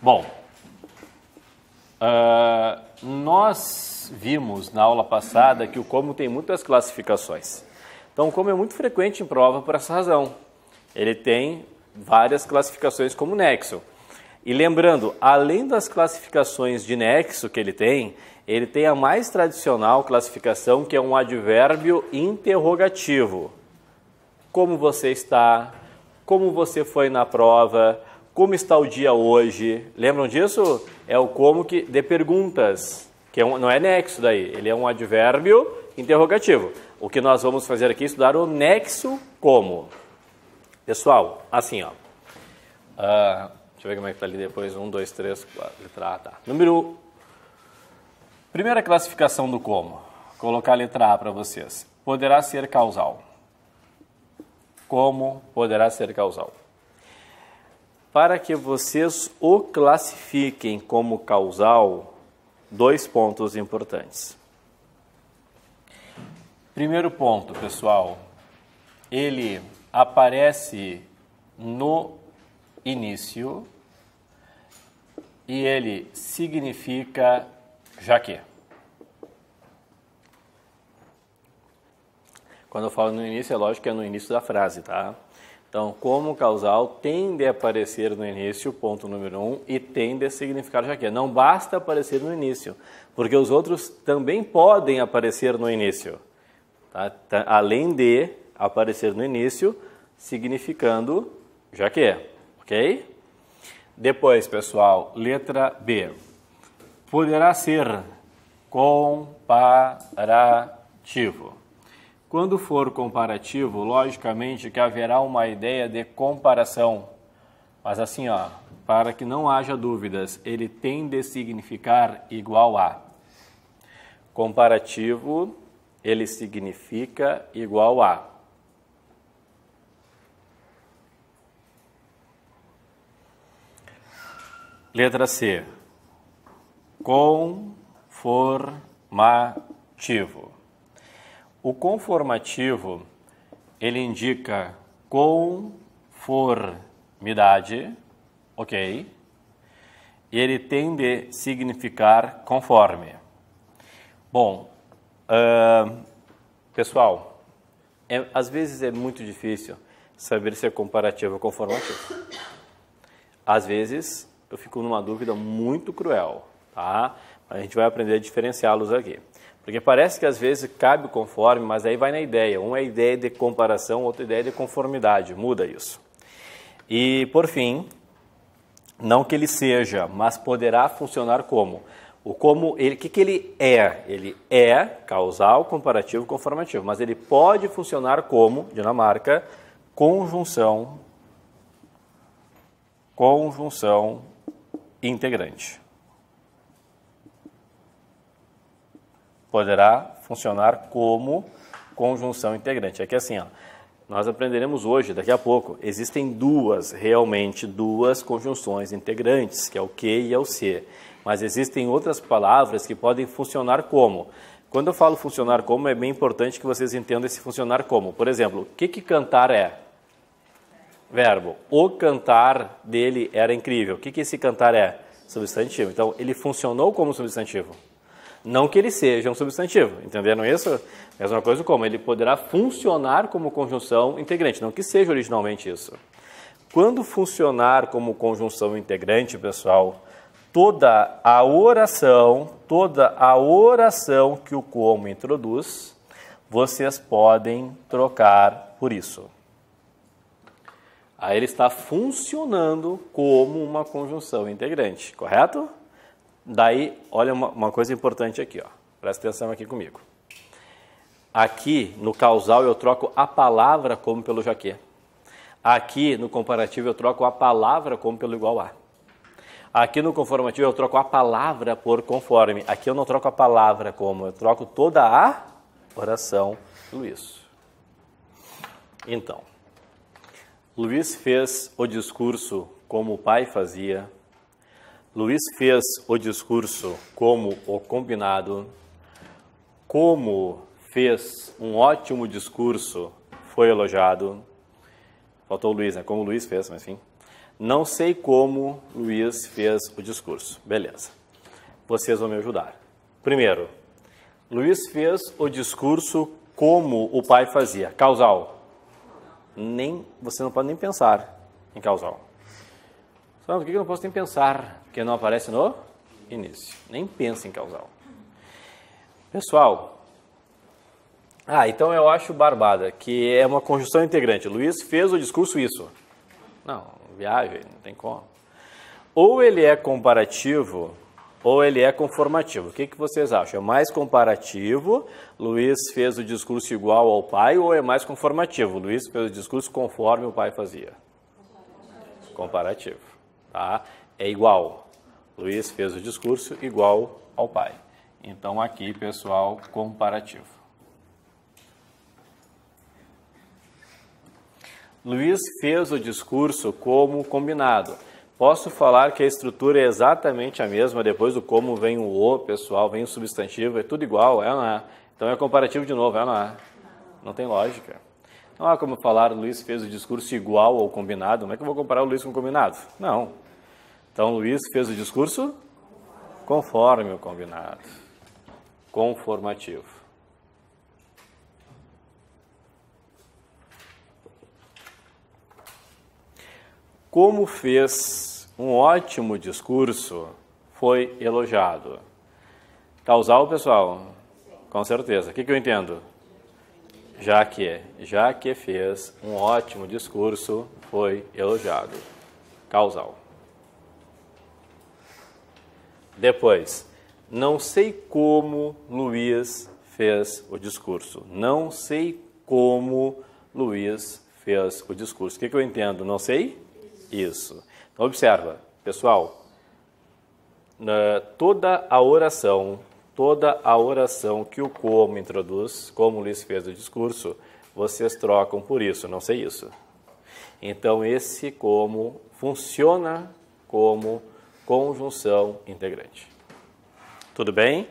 Bom, nós vimos na aula passada que o como tem muitas classificações. Então, o como é muito frequente em prova por essa razão. Ele tem várias classificações como nexo. E lembrando, além das classificações de nexo que ele tem a mais tradicional classificação, que é um advérbio interrogativo. Como você está? Como você foi na prova? Como está o dia hoje? Lembram disso? É o como que de perguntas, que não é nexo daí, ele é um advérbio interrogativo. O que nós vamos fazer aqui é estudar o nexo como. Pessoal, assim, ó. Deixa eu ver como é que está ali depois. 1, 2, 3, 4, letra A, tá. Primeira classificação do como. Vou colocar a letra A para vocês. Poderá ser causal. Como poderá ser causal? Para que vocês o classifiquem como causal, 2 pontos importantes. Primeiro ponto, pessoal, ele aparece no início e ele significa já que. Quando eu falo no início, é lógico que é no início da frase, tá? Então, como causal tende a aparecer no início, ponto número 1, e tende a significar já que. Não basta aparecer no início, porque os outros também podem aparecer no início. Tá? Além de aparecer no início, significando já que. Ok? Depois, pessoal, letra B. Poderá ser comparativo. Quando for comparativo, logicamente que haverá uma ideia de comparação. Mas assim, ó, para que não haja dúvidas, ele tem de significar igual a. Comparativo, ele significa igual a. Letra C. Conformativo. O conformativo, ele indica conformidade, ok? E ele tem de significar conforme. Bom, pessoal, às vezes é muito difícil saber se é comparativo ou conformativo. Às vezes eu fico numa dúvida muito cruel, tá? A gente vai aprender a diferenciá-los aqui. Porque parece que às vezes cabe o conforme, mas aí vai na ideia. Um é a ideia de comparação, outro é a ideia de conformidade. Muda isso. E, por fim, não que ele seja, mas poderá funcionar como. O como, o que ele é? Ele é causal, comparativo, conformativo. Mas ele pode funcionar como, Dinamarca, conjunção integrante. Poderá funcionar como conjunção integrante. É que assim, ó, nós aprenderemos hoje, daqui a pouco, existem realmente duas conjunções integrantes, que é o que e é o se. Mas existem outras palavras que podem funcionar como. Quando eu falo funcionar como, é bem importante que vocês entendam esse funcionar como. Por exemplo, o que cantar é? Verbo. O cantar dele era incrível. O que esse cantar é? Substantivo. Então, ele funcionou como substantivo. Não que ele seja um substantivo, entenderam isso? Mesma coisa como ele poderá funcionar como conjunção integrante, não que seja originalmente isso. Quando funcionar como conjunção integrante, pessoal, toda a oração que o como introduz, vocês podem trocar por isso. Aí ele está funcionando como uma conjunção integrante, correto? Daí, olha uma coisa importante aqui, ó. Presta atenção aqui comigo. Aqui, no causal, eu troco a palavra como pelo já que. Aqui, no comparativo, eu troco a palavra como pelo igual a. Aqui, no conformativo, eu troco a palavra por conforme. Aqui, eu não troco a palavra como, eu troco toda a oração pelo isso. Então, Luiz fez o discurso como o pai fazia. Luiz fez o discurso como o combinado. Como fez um ótimo discurso, foi elogiado. Faltou o Luiz, né? Como o Luiz fez, mas enfim. Não sei como Luiz fez o discurso. Beleza. Vocês vão me ajudar. Primeiro, Luiz fez o discurso como o pai fazia. Causal. Você não pode nem pensar em causal. Sabe por que eu não posso nem pensar? Porque não aparece no início. Nem pensa em causal. Pessoal, então eu acho barbada, que é uma conjunção integrante. Luiz fez o discurso isso. Não, viagem, não tem como. Ou ele é comparativo, ou ele é conformativo. O que vocês acham? É mais comparativo, Luiz fez o discurso igual ao pai, ou é mais conformativo? Luiz fez o discurso conforme o pai fazia. Comparativo. Tá? É igual. Luiz fez o discurso igual ao pai. Então aqui, pessoal, comparativo. Luiz fez o discurso como combinado. Posso falar que a estrutura é exatamente a mesma, depois do como vem o pessoal, vem o substantivo, é tudo igual, é ou não é? Então é comparativo de novo, é ou não é? Não tem lógica. Não há como falar Luiz fez o discurso igual ao combinado, como é que eu vou comparar o Luiz com o combinado? Não. Então Luiz fez o discurso conforme o combinado. Conformativo. Como fez um ótimo discurso, foi elogiado. Causal, pessoal? Com certeza. O que eu entendo? Já que fez um ótimo discurso, foi elogiado. Causal. Depois, não sei como Luiz fez o discurso. Não sei como Luiz fez o discurso. O que eu entendo? Não sei? Isso. Então, observa, pessoal, toda a oração que o como introduz, como Luiz fez o discurso, vocês trocam por isso, não sei isso. Então, esse como funciona como conjunção integrante. Tudo bem?